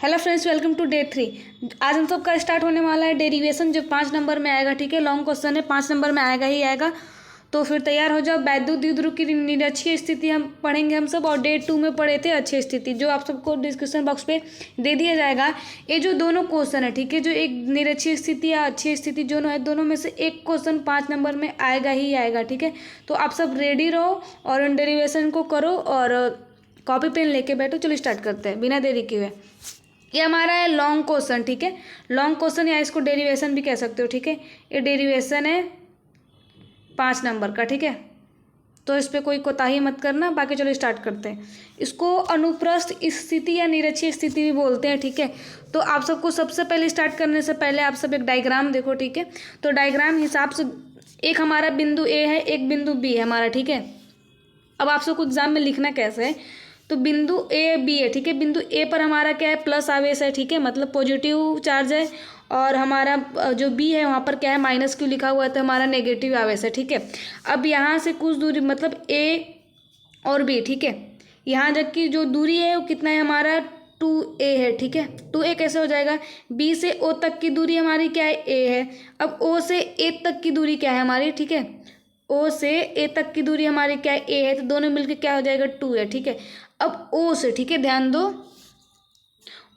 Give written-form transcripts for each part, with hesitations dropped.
Hello friends, welcome to day 3। आज हम सबका स्टार्ट होने वाला है डेरिवेशन, जो 5 नंबर में आएगा। ठीक है, लॉन्ग क्वेश्चन है, 5 नंबर में आएगा ही आएगा। तो फिर तैयार हो जाओ। वैद्युत द्विध्रुव की निरक्षीय स्थिति हम पढ़ेंगे हम सब, और डे 2 में पढ़े थे अच्छी स्थिति, जो आप सबको डिस्क्रिप्शन बॉक्स पे दे दिया जाएगा। ये जो दोनों क्वेश्चन है, ठीक है, जो एक निरक्षीय स्थिति या अच्छी स्थिति दोनों है, दोनों में से एक क्वेश्चन 5 नंबर में आएगा ही आएगा। ठीक है, तो आप सब रेडी रहो और उन डेरिवेशन को करो और कॉपी पेन लेके बैठो। चलो स्टार्ट करते हैं बिना देरी किए हुए। ये हमारा है लॉन्ग क्वेश्चन। ठीक है, लॉन्ग क्वेश्चन या इसको डेरिवेशन भी कह सकते हो। ठीक है, ये डेरिवेशन है 5 नंबर का। ठीक है, तो इस पर कोई कोताही मत करना। बाकी चलो स्टार्ट करते हैं। इसको अनुप्रस्थ स्थिति या निरक्षीय स्थिति भी बोलते हैं। ठीक है, तो आप सबको सबसे पहले स्टार्ट करने से पहले आप सब एक डायग्राम देखो। ठीक है, तो डायग्राम हिसाब से एक हमारा बिंदु ए है, एक बिंदु बी है हमारा। ठीक है, अब आप सबको एग्जाम में लिखना कैसे है, तो बिंदु ए बी है। ठीक है, बिंदु ए पर हमारा क्या है, प्लस आवेश है। ठीक है, मतलब पॉजिटिव चार्ज है, और हमारा जो बी है वहाँ पर क्या है, माइनस क्यू लिखा हुआ है, तो हमारा नेगेटिव आवेश है। ठीक है, अब यहाँ से कुछ दूरी, मतलब ए और बी, ठीक है, यहाँ तक की जो दूरी है वो कितना है, हमारा 2a है। ठीक है, 2a कैसे हो जाएगा, बी से ओ तक की दूरी हमारी क्या है, a है। अब ओ से ए तक की दूरी क्या है हमारी, ठीक है, ओ से ए तक की दूरी हमारी क्या है, a है, तो दोनों मिलकर क्या हो जाएगा, 2 है। ठीक है, अब ओ से, ठीक है, ध्यान दो,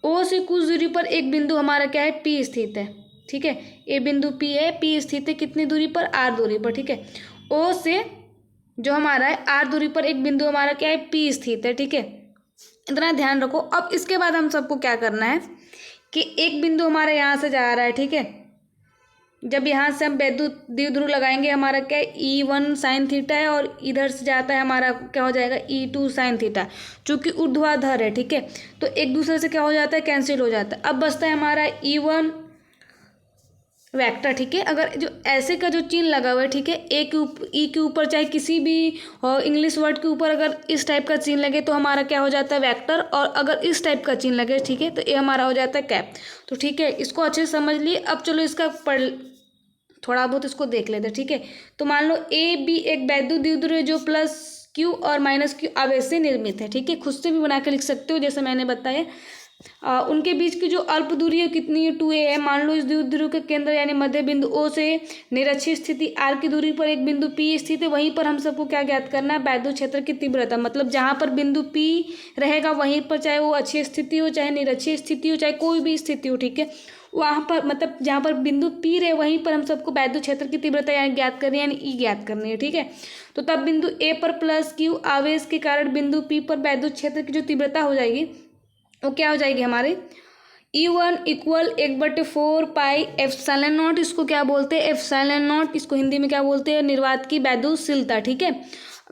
ओ से कुछ दूरी पर एक बिंदु हमारा क्या है, P स्थित है। ठीक है, ए बिंदु P है, P स्थित है कितनी दूरी पर, R दूरी पर। ठीक है, ओ से जो हमारा है R दूरी पर एक बिंदु हमारा क्या है, P स्थित है। ठीक है, इतना ध्यान रखो। अब इसके बाद हम सबको क्या करना है कि एक बिंदु हमारा यहाँ से जा रहा है। ठीक है, जब यहाँ से हम वैद्युत द्विध्रुव लगाएंगे, हमारा क्या है, E1 साइन थीटा है, और इधर से जाता है हमारा क्या हो जाएगा, E2 साइन थीटा, चूँकि ऊर्ध्वाधर है। ठीक है, तो एक दूसरे से क्या हो जाता है, कैंसिल हो जाता है। अब बचता है हमारा E1 वेक्टर। ठीक है, अगर जो ऐसे का जो चिन्ह लगा हुआ है, ठीक है, ए के ऊपर, ई के ऊपर, चाहे किसी भी इंग्लिश वर्ड के ऊपर अगर इस टाइप का चिन्ह लगे तो हमारा क्या हो जाता है, वेक्टर, और अगर इस टाइप का चिन्ह लगे, ठीक है, तो ये हमारा हो जाता है कैप। तो ठीक है, इसको अच्छे से समझ लिए। अब चलो इसका थोड़ा बहुत इसको देख लेते हैं। ठीक है, तो मान लो ए बी एक वैद्युत द्विध्रुव जो प्लस क्यू और माइनस क्यू आवेश से निर्मित है। ठीक है, खुद से भी बना के लिख सकते हो जैसे मैंने बताया। उनके बीच की जो अल्प दूरी है कितनी है, 2a है। मान लो इस द्विध्रुव के केंद्र यानी मध्य बिंदु O से निरक्षीय स्थिति R की दूरी पर एक बिंदु P स्थित है। वहीं पर हम सबको क्या ज्ञात करना है, वैद्युत क्षेत्र की तीव्रता, मतलब जहाँ पर बिंदु P रहेगा वहीं पर, चाहे वो अच्छी स्थिति हो, चाहे निरक्षीय स्थिति हो, चाहे कोई भी स्थिति हो, ठीक है, वहाँ पर, मतलब जहाँ पर बिंदु P रहे वहीं पर हम सबको वैद्युत क्षेत्र की तीव्रता यानी ज्ञात करनी है, यानी E ज्ञात करनी है। ठीक है, तो तब बिंदु A पर प्लस Q आवेश के कारण बिंदु P पर वैद्युत क्षेत्र की जो तीव्रता हो जाएगी वो क्या हो जाएगी हमारे, E1 equal 1/4 pi epsilon not. इसको क्या बोलते हैं, एप्सिलॉन नॉट, इसको हिंदी में क्या बोलते हैं, निर्वात की वैद्युतशीलता। ठीक है,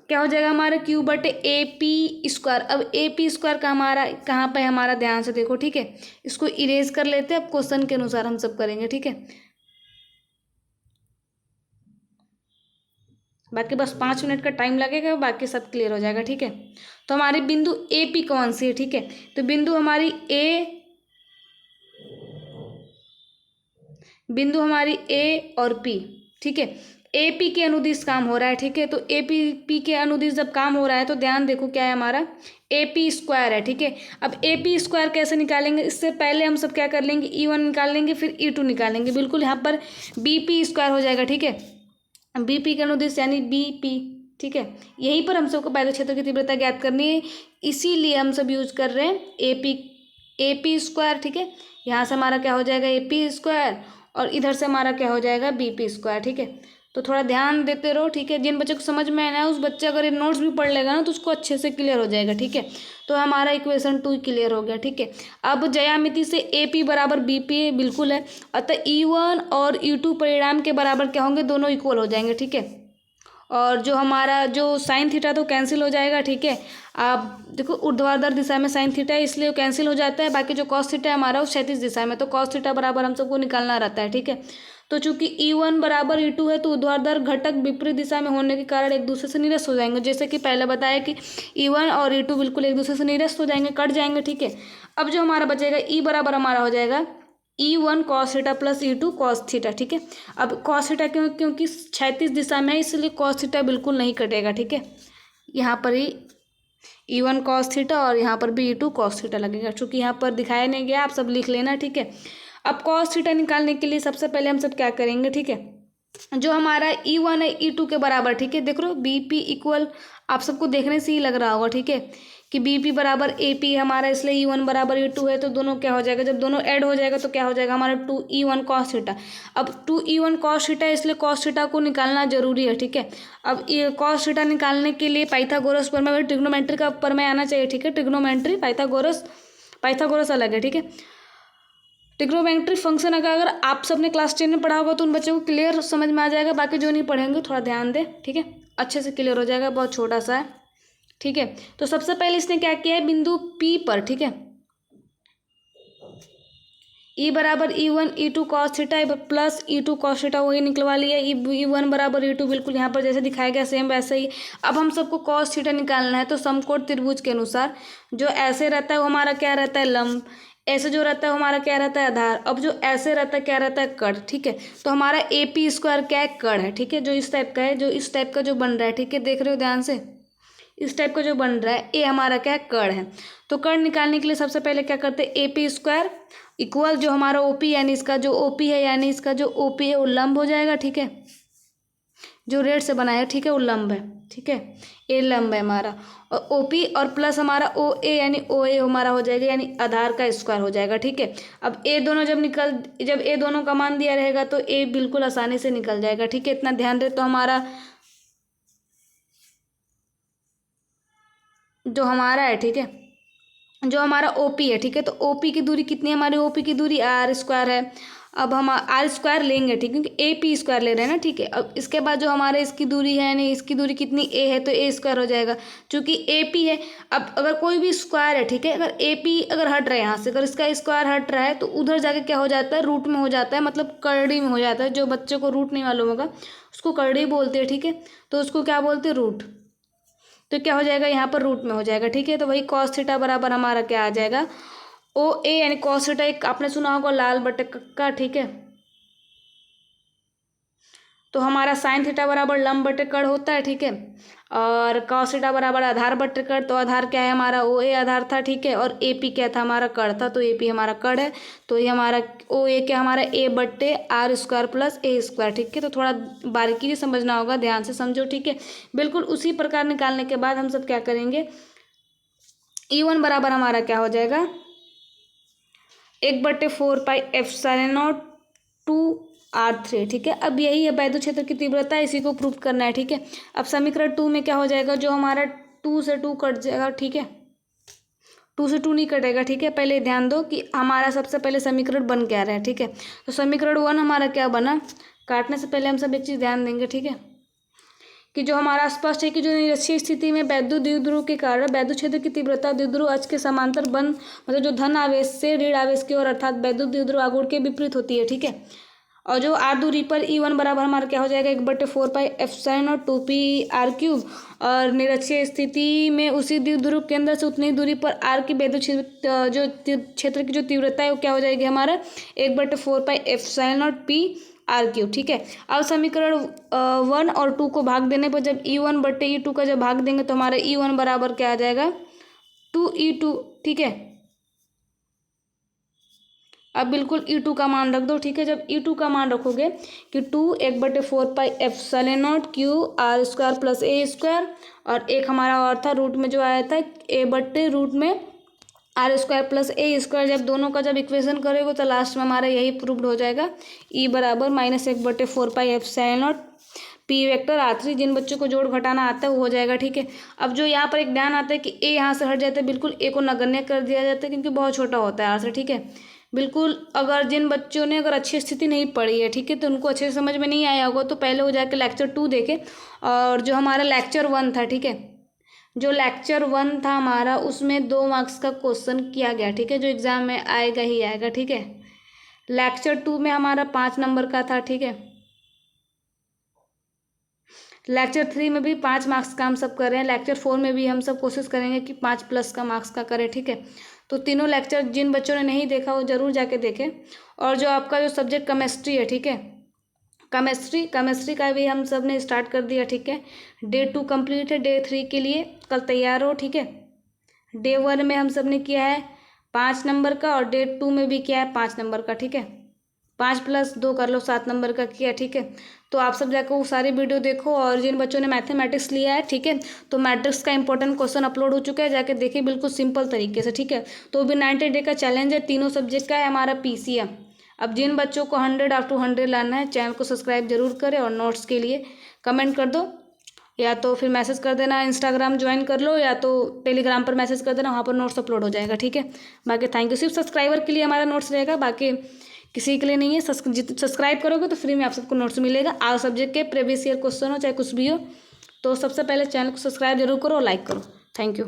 क्या हो जाएगा हमारा, Q/AP²। अब AP² का हमारा कहाँ पे, हमारा ध्यान से देखो। ठीक है, इसको इरेज कर लेते हैं, अब क्वेश्चन के अनुसार हम सब करेंगे। ठीक है, बाकी बस 5 मिनट का टाइम लगेगा, बाकी सब क्लियर हो जाएगा। ठीक है, तो हमारी बिंदु AP कौन सी है, ठीक है, तो बिंदु हमारी A और P। ठीक है, AP के अनुदिश काम हो रहा है। ठीक है, तो AP के अनुदिश जब काम हो रहा है तो ध्यान देखो क्या है हमारा, AP² है। ठीक है, अब AP² कैसे निकालेंगे, इससे पहले हम सब क्या कर लेंगे, E1 निकाल लेंगे, फिर E2 निकालेंगे। बिल्कुल यहाँ पर BP² हो जाएगा। ठीक है, BP के अनुदिश यानी BP। ठीक है, यहीं पर हम सबको वैद्युत क्षेत्र की तीव्रता ज्ञात करनी है, इसीलिए हम सब यूज कर रहे हैं AP²। ठीक है, यहाँ से हमारा क्या हो जाएगा, AP², और इधर से हमारा क्या हो जाएगा, BP²। ठीक है, तो थोड़ा ध्यान देते रहो। ठीक है, जिन बच्चों को समझ में आना है उस बच्चे अगर ये नोट्स भी पढ़ लेगा ना तो उसको अच्छे से क्लियर हो जाएगा। ठीक है, तो हमारा इक्वेशन 2 क्लियर हो गया। ठीक है, अब ज्यामिति से AP बराबर BP बिल्कुल है, अतः E1 और E2 परिणाम के बराबर क्या होंगे, दोनों इक्वल हो जाएंगे। ठीक है, और जो हमारा जो साइन थीटा तो कैंसिल हो जाएगा। ठीक है, आप देखो ऊर्ध्वाधर दिशा में साइन थीटा है इसलिए वो कैंसिल हो जाता है। बाकी जो कॉस थीटा है हमारा वो क्षैतिज दिशा में, तो कॉस थीटा बराबर हम सबको निकालना रहता है। ठीक है, तो चूंकि E1 बराबर E2 है तो ऊर्ध्वाधर घटक विपरीत दिशा में होने के कारण एक दूसरे से निरस्त हो जाएंगे, जैसे कि पहले बताया कि E1 और E2 बिल्कुल एक दूसरे से निरस्त हो जाएंगे, कट जाएंगे। ठीक है, अब जो हमारा बचेगा E बराबर हमारा हो जाएगा E1 cos theta plus E2 cos theta. ठीक है, अब cos थीटा क्योंकि क्षैतिज दिशा में है इसलिए cos थीटा बिल्कुल नहीं कटेगा। ठीक है, यहाँ पर ही E1 cos थीटा और यहाँ पर भी E2 cos थीटा लगेगा। चूँकि यहाँ पर दिखाया नहीं गया, आप सब लिख लेना, ठीक है। अब cos थीटा निकालने के लिए सबसे पहले हम सब क्या करेंगे, ठीक है। जो हमारा E1 है E2 के बराबर, ठीक है। देख लो BP इक्वल, आप सबको देखने से ही लग रहा होगा, ठीक है, कि BP बराबर AP हमारा, इसलिए E1 बराबर E2 है। तो दोनों क्या हो जाएगा, जब दोनों ऐड हो जाएगा तो क्या हो जाएगा हमारा 2E1 cos थीटा। अब 2E1 cos थीटा, इसलिए cos थीटा को निकालना जरूरी है, ठीक है। अब ये cos थीटा निकालने के लिए पाइथागोरस प्रमेय, ट्रिग्नोमेट्री का प्रमेय आना चाहिए, ठीक है। ट्रिग्नोमेट्री, पाइथागोरस अलग है, ठीक है। ट्रिग्नोमेट्री फंक्शन अगर आप सबने क्लास 10 में पढ़ा होगा तो उन बच्चों को क्लियर समझ में आ जाएगा। बाकी जो नहीं पढ़ेंगे थोड़ा ध्यान दें, ठीक है, अच्छे से क्लियर हो जाएगा, बहुत छोटा सा है, ठीक है। तो सबसे पहले इसने क्या किया है, बिंदु P पर, ठीक है, E बराबर E1 E2 cos theta plus E2 cos theta वही निकलवा लिया। E1 बराबर E2 बिल्कुल यहाँ पर जैसे दिखाया गया सेम वैसे ही। अब हम सबको cos थीटा निकालना है। तो समकोण त्रिभुज के अनुसार जो ऐसे रहता है वो हमारा क्या रहता है, लंब। ऐसे जो रहता है वो हमारा क्या रहता है, आधार। अब जो ऐसे रहता है क्या रहता है, कर्ण, ठीक है। तो हमारा AP स्क्वायर क्या है, कर्ण है, ठीक है। जो इस टाइप का है, जो इस टाइप का जो बन रहा है, ठीक है, देख रहे हो ध्यान से, इस टाइप का जो बन रहा है ये हमारा क्या है, कर्ण है। तो कर्ण निकालने के लिए सबसे पहले क्या करते हैं, AP स्क्वायर इक्वल जो हमारा OP, यानी इसका जो OP है, यानी इसका जो OP है वो लंब हो जाएगा, ठीक है। जो रेड से बनाया है, ठीक है, वो लंब है, ठीक है, ये लंब है हमारा। और OP और प्लस हमारा OA यानी OA हमारा हो जाएगा, यानी आधार का स्क्वायर हो जाएगा, ठीक है। अब ए दोनों जब ए दोनों का मान दिया रहेगा तो ए बिल्कुल आसानी से निकल जाएगा, ठीक है। इतना ध्यान रहे। तो हमारा जो हमारा है, ठीक है, जो हमारा OP है, ठीक है। तो OP की दूरी कितनी है, हमारी OP की दूरी R स्क्वायर है। अब हम R स्क्वायर लेंगे, ठीक है, क्योंकि AP स्क्वायर ले रहे हैं ना, ठीक है। अब इसके बाद जो हमारे इसकी दूरी है, यानी इसकी दूरी कितनी A है, तो A स्क्वायर हो जाएगा, चूँकि AP है। अब अगर कोई भी स्क्वायर है, ठीक है, अगर AP अगर हट रहा है यहाँ से, अगर इसका स्क्वायर हट रहा है तो उधर जाके क्या हो जाता है, रूट में हो जाता है, मतलब करड़ी में हो जाता है। जो बच्चे को रूट नहीं मालूम होगा उसको करड़ी बोलते हैं, ठीक है। तो उसको क्या बोलते हैं, रूट। तो क्या हो जाएगा, यहाँ पर रूट में हो जाएगा, ठीक है। तो वही cos थीटा बराबर हमारा क्या आ जाएगा, OA, यानी cos थीटा एक आपने सुना होगा लाल बटे कक्का, ठीक है। तो हमारा sin थीटा बराबर लंब बटे कर्ण होता है, ठीक है। और cos थीटा बराबर आधार बटे कर्ण, तो आधार क्या है हमारा, OA आधार था, ठीक है। और AP क्या था, हमारा कर्ण था, तो AP हमारा कर्ण है। तो ये हमारा OA क्या हमारा A बट्टे R square plus A square, ठीक है। तो थोड़ा बारीकी से समझना होगा, ध्यान से समझो, ठीक है। बिल्कुल उसी प्रकार निकालने के बाद हम सब क्या करेंगे, E1 बराबर हमारा क्या हो जाएगा, 1/4πε0 2r3, ठीक है। अब यही है वैद्युत क्षेत्र की तीव्रता, इसी को प्रूव करना है, ठीक है। अब समीकरण 2 में क्या हो जाएगा, जो हमारा 2 से 2 कट जाएगा, ठीक है। 2 से 2 नहीं कटेगा, ठीक है। पहले ध्यान दो कि हमारा सबसे पहले समीकरण बन क्या रहा है, ठीक है। तो समीकरण 1 हमारा क्या बना, काटने से पहले हम सब एक चीज़ ध्यान देंगे, ठीक है, कि जो हमारा स्पष्ट है कि जो निरक्षीय स्थिति में वैद्युत द्विध्रुव के कारण वैद्युत क्षेत्र की तीव्रता द्विध्रुव अक्ष के समांतर बन, मतलब जो धन आवेश से ऋण आवेश की ओर, अर्थात वैद्युत द्विध्रुव आघूर्ण के विपरीत होती है, ठीक है। और जो R दूरी पर E1 बराबर हमारा क्या हो जाएगा, 1/4πε0 2πr3। और निरक्षीय स्थिति में उसी द्विध्रुव केंद्र से उतनी दूरी पर R की वैद्युत क्षेत्र की जो तीव्रता है वो क्या हो जाएगी हमारा, 1/4πε0 πr3, ठीक है। अब समीकरण 1 और 2 को भाग देने पर जब E1 बट्टे E2 का जब भाग देंगे तो हमारा E1 बराबर क्या आ जाएगा, 2E2, ठीक है। अब बिल्कुल E2 का मान रख दो, ठीक है। जब E2 का मान रखोगे कि 2 1/4πε0 QR square plus A square, और एक हमारा और था रूट में जो आया था A बट्टे रूट में R square plus A square, जब दोनों का जब इक्वेशन करेंगे तो लास्ट में हमारा यही प्रूव्ड हो जाएगा, E बराबर -1/4πε0 P वेक्टर R3। जिन बच्चों को जोड़ घटाना आता है वो हो जाएगा, ठीक है। अब जो यहाँ पर एक ध्यान आता है कि A यहाँ से हट जाता है, बिल्कुल A को नगण्य कर दिया जाता है क्योंकि बहुत छोटा होता है R से, ठीक है। बिल्कुल अगर जिन बच्चों ने अगर अच्छी स्थिति नहीं पढ़ी है, ठीक है, तो उनको अच्छे से समझ में नहीं आया होगा तो पहले वो जाके लेक्चर 2 देखे, और जो हमारा लेक्चर 1 था, ठीक है, जो लेक्चर 1 था हमारा उसमें 2 मार्क्स का क्वेश्चन किया गया, ठीक है, जो एग्जाम में आएगा ही आएगा, ठीक है। लेक्चर 2 में हमारा 5 नंबर का था, ठीक है। लेक्चर 3 में भी 5 मार्क्स का हम सब कर रहे हैं। लेक्चर 4 में भी हम सब कोशिश करेंगे कि 5+ का मार्क्स का करें, ठीक है। तो तीनों लेक्चर जिन बच्चों ने नहीं देखा वो ज़रूर जाके देखें। और जो आपका जो सब्जेक्ट केमिस्ट्री है, ठीक है, केमिस्ट्री का भी हम सब ने स्टार्ट कर दिया, ठीक है। डे 2 कंप्लीट है, डे 3 के लिए कल तैयार हो, ठीक है। डे 1 में हम सब ने किया है 5 नंबर का और डे 2 में भी किया है 5 नंबर का, ठीक है। 5 + 2 कर लो, 7 नंबर का किया, ठीक है। तो आप सब जाकर वो सारी वीडियो देखो, और जिन बच्चों ने मैथमेटिक्स लिया है, ठीक है, तो मैट्रिक्स का इंपॉर्टेंट क्वेश्चन अपलोड हो चुका है, जाके देखिए बिल्कुल सिंपल तरीके से, ठीक है। तो भी 90 डे का चैलेंज है, तीनों सब्जेक्ट का है हमारा PCM। अब जिन बच्चों को 100 आउट ऑफ 100 लाना है, चैनल को सब्सक्राइब जरूर करें और नोट्स के लिए कमेंट कर दो, या तो फिर मैसेज कर देना, इंस्टाग्राम ज्वाइन कर लो, या तो टेलीग्राम पर मैसेज कर देना, वहाँ पर नोट्स अपलोड हो जाएगा, ठीक है। बाकी थैंक यू, सिर्फ सब्सक्राइबर के लिए हमारा नोट्स रहेगा, बाकी किसी के लिए नहीं है। सब्सक्राइब करोगे तो फ्री में आप सबको नोट्स मिलेगा, आल सब्जेक्ट के प्रीवियस ईयर क्वेश्चन हो चाहे कुछ भी हो। तो सबसे पहले चैनल को सब्सक्राइब जरूर करो और लाइक करो। Thank you.